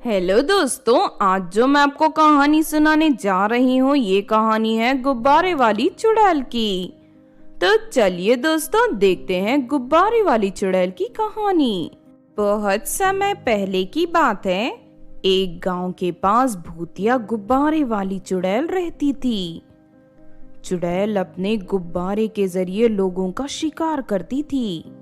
Hello दोस्तों, आज जो मैं आपको कहानी सुनाने जा रही हूँ ये कहानी है गुब्बारे वाली चुड़ैल की। तो चलिए दोस्तों देखते हैं गुब्बारे वाली चुड़ैल की कहानी। बहुत समय पहले की बात है। एक गांव के पास भूतिया गुब्बारे वाली चुड़ैल रहती थी। चुड़ैल अपने गुब्बारे के जरिए लोगों का शिकार करती थी।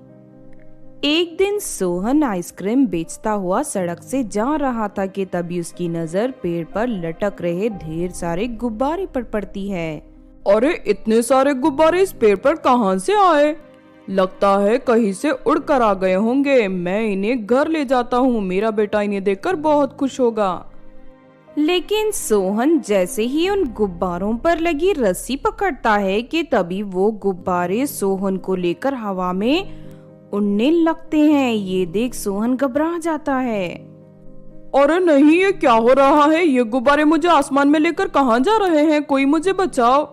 एक दिन सोहन आइसक्रीम बेचता हुआ सड़क से जा रहा था कि तभी उसकी नजर पेड़ पर लटक रहे ढेर सारे गुब्बारे पर पड़ती है। अरे इतने सारे गुब्बारे इस पेड़ पर कहाँ से आए? लगता है कहीं से उड़ कर आ गए होंगे। मैं इन्हें घर ले जाता हूँ, मेरा बेटा इन्हें देखकर बहुत खुश होगा। लेकिन सोहन जैसे ही उन गुब्बारों पर लगी रस्सी पकड़ता है कि तभी वो गुब्बारे सोहन को लेकर हवा में उड़ने लगते हैं। ये देख सोहन घबरा जाता है। अरे नहीं, ये क्या हो रहा है? ये गुब्बारे मुझे आसमान में लेकर कहाँ जा रहे हैं? कोई मुझे बचाओ।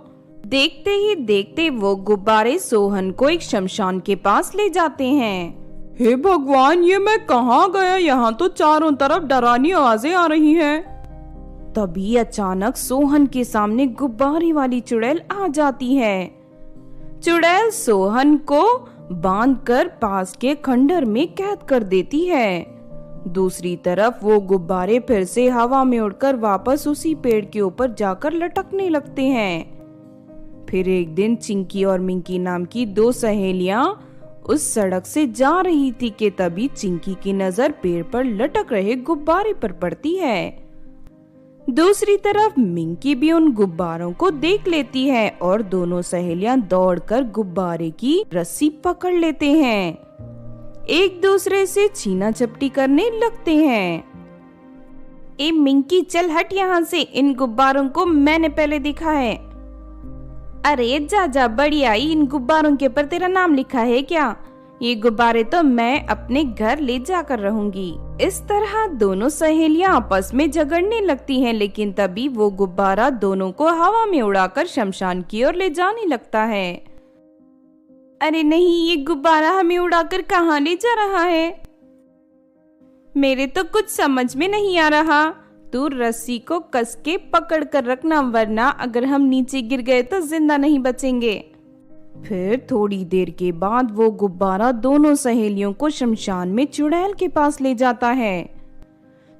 देखते ही देखते वो गुब्बारे सोहन को एक शमशान के पास ले जाते हैं। हे भगवान, ये मैं कहाँ गया? यहाँ तो चारों तरफ डरावनी आवाजें आ रही हैं। तभी अचानक सोहन के सामने गुब्बारे वाली चुड़ैल आ जाती है। चुड़ैल सोहन को बांधकर पास के खंडर में कैद कर देती है। दूसरी तरफ वो गुब्बारे फिर से हवा में उड़कर वापस उसी पेड़ के ऊपर जाकर लटकने लगते हैं। फिर एक दिन चिंकी और मिंकी नाम की दो सहेलियां उस सड़क से जा रही थी कि तभी चिंकी की नजर पेड़ पर लटक रहे गुब्बारे पर पड़ती है। दूसरी तरफ मिंकी भी उन गुब्बारों को देख लेती है और दोनों सहेलियां दौड़कर गुब्बारे की रस्सी पकड़ लेते हैं। एक दूसरे से छीना झपटी करने लगते हैं। ए मिंकी, चल हट यहाँ से, इन गुब्बारों को मैंने पहले देखा है। अरे जा जा, बढ़िया, इन गुब्बारों के ऊपर तेरा नाम लिखा है क्या? ये गुब्बारे तो मैं अपने घर ले जाकर रहूंगी। इस तरह दोनों सहेलियां आपस में झगड़ने लगती हैं, लेकिन तभी वो गुब्बारा दोनों को हवा में उड़ाकर शमशान की ओर ले जाने लगता है। अरे नहीं, ये गुब्बारा हमें उड़ाकर कहाँ ले जा रहा है? मेरे तो कुछ समझ में नहीं आ रहा। तू रस्सी को कस के पकड़ कर रखना, वरना अगर हम नीचे गिर गए तो जिंदा नहीं बचेंगे। फिर थोड़ी देर के बाद वो गुब्बारा दोनों सहेलियों को शमशान में चुड़ैल के पास ले जाता है।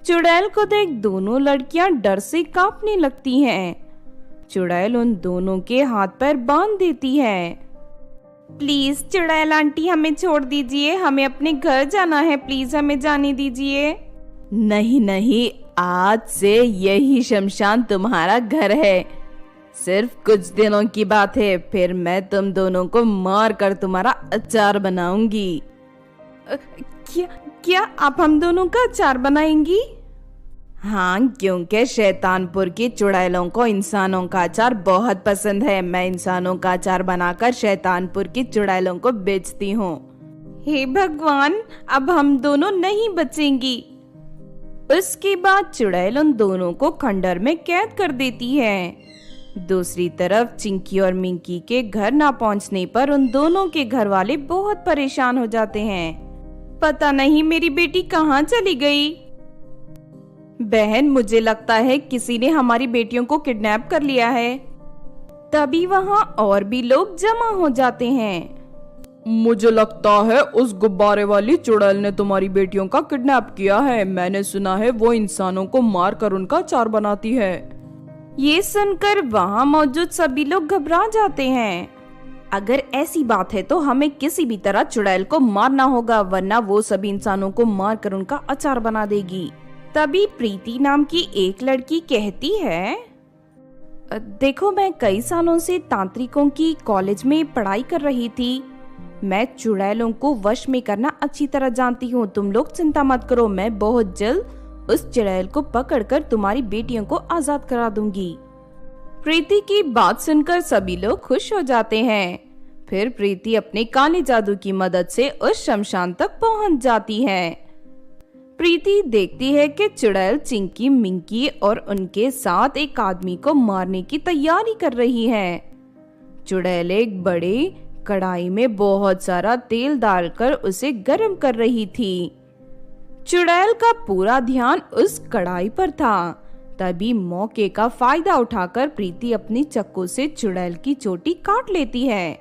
चुड़ैल को देख दोनों लड़कियां डर से कांपने लगती हैं। चुड़ैल उन दोनों के हाथ पैर बांध देती है। प्लीज चुड़ैल आंटी, हमें छोड़ दीजिए, हमें अपने घर जाना है, प्लीज हमें जाने दीजिए। नहीं नहीं, आज से यही शमशान तुम्हारा घर है। सिर्फ कुछ दिनों की बात है, फिर मैं तुम दोनों को मार कर तुम्हारा अचार बनाऊंगी। क्या आप हम दोनों का अचार बनाएंगी? हाँ, क्योंकि शैतानपुर की चुड़ैलों को इंसानों का अचार बहुत पसंद है। मैं इंसानों का अचार बनाकर शैतानपुर की चुड़ैलों को बेचती हूँ। हे भगवान, अब हम दोनों नहीं बचेंगी। उसके बाद चुड़ैल उन दोनों को खंडर में कैद कर देती है। दूसरी तरफ चिंकी और मिंकी के घर ना पहुंचने पर उन दोनों के घर वाले बहुत परेशान हो जाते हैं। पता नहीं मेरी बेटी कहाँ चली गई। बहन, मुझे लगता है किसी ने हमारी बेटियों को किडनैप कर लिया है। तभी वहाँ और भी लोग जमा हो जाते हैं। मुझे लगता है उस गुब्बारे वाली चुड़ैल ने तुम्हारी बेटियों का किडनैप किया है। मैंने सुना है वो इंसानों को मार कर उनका अचार बनाती है। ये सुनकर वहाँ मौजूद सभी लोग घबरा जाते हैं। अगर ऐसी बात है तो हमें किसी भी तरह चुड़ैल को मारना होगा, वरना वो सभी इंसानों को मार कर उनका अचार बना देगी। तभी प्रीति नाम की एक लड़की कहती है, देखो, मैं कई सालों से तांत्रिकों की कॉलेज में पढ़ाई कर रही थी। मैं चुड़ैलों को वश में करना अच्छी तरह जानती हूँ। तुम लोग चिंता मत करो, मैं बहुत जल्द उस चुड़ैल को पकड़कर तुम्हारी बेटियों को आजाद करा दूंगी। प्रीति की बात सुनकर सभी लोग खुश हो जाते हैं। फिर प्रीति अपने काले जादू की मदद से उस शमशान तक पहुंच जाती है। प्रीति देखती है कि चुड़ैल चिंकी, मिंकी और उनके साथ एक आदमी को मारने की तैयारी कर रही है। चुड़ैल एक बड़े कढ़ाई में बहुत सारा तेल डालकर उसे गर्म कर रही थी। चुड़ैल का पूरा ध्यान उस कढ़ाई पर था। तभी मौके का फायदा उठाकर प्रीति अपनी चाकू से चुड़ैल की चोटी काट लेती है।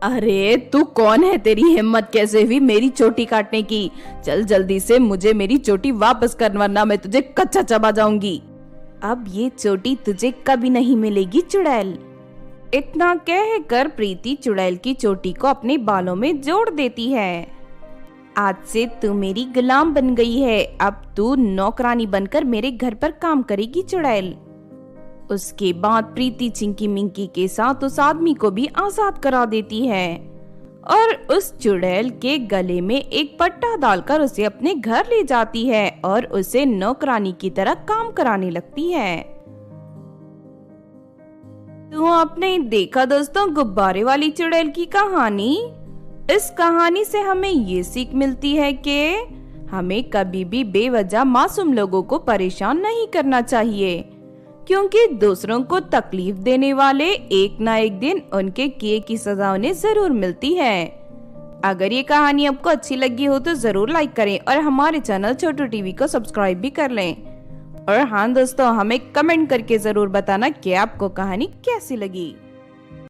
अरे तू कौन है, तेरी हिम्मत कैसे हुई मेरी चोटी काटने की? चल जल्दी से मुझे मेरी चोटी वापस कर, वरना मैं तुझे कच्चा चबा जाऊंगी। अब ये चोटी तुझे कभी नहीं मिलेगी चुड़ैल। इतना कहकर प्रीति चुड़ैल की चोटी को अपने बालों में जोड़ देती है। आज से तू मेरी गुलाम बन गई है, अब तू नौकरानी बनकर मेरे घर पर काम करेगी चुड़ैल। उसके बाद प्रीति चिंकी मिंकी के साथ उस आदमी को भी आजाद करा देती है और उस चुड़ैल के गले में एक पट्टा डालकर उसे अपने घर ले जाती है और उसे नौकरानी की तरह काम कराने लगती है। तो आपने देखा दोस्तों गुब्बारे वाली चुड़ैल की कहानी। इस कहानी से हमें ये सीख मिलती है कि हमें कभी भी बेवजह मासूम लोगों को परेशान नहीं करना चाहिए, क्योंकि दूसरों को तकलीफ देने वाले एक ना एक दिन उनके किए की सजा उन्हें जरूर मिलती है। अगर ये कहानी आपको अच्छी लगी हो तो जरूर लाइक करें और हमारे चैनल छोटू टीवी को सब्सक्राइब भी कर लें। और हाँ दोस्तों, हमें कमेंट करके जरूर बताना कि आपको कहानी कैसी लगी।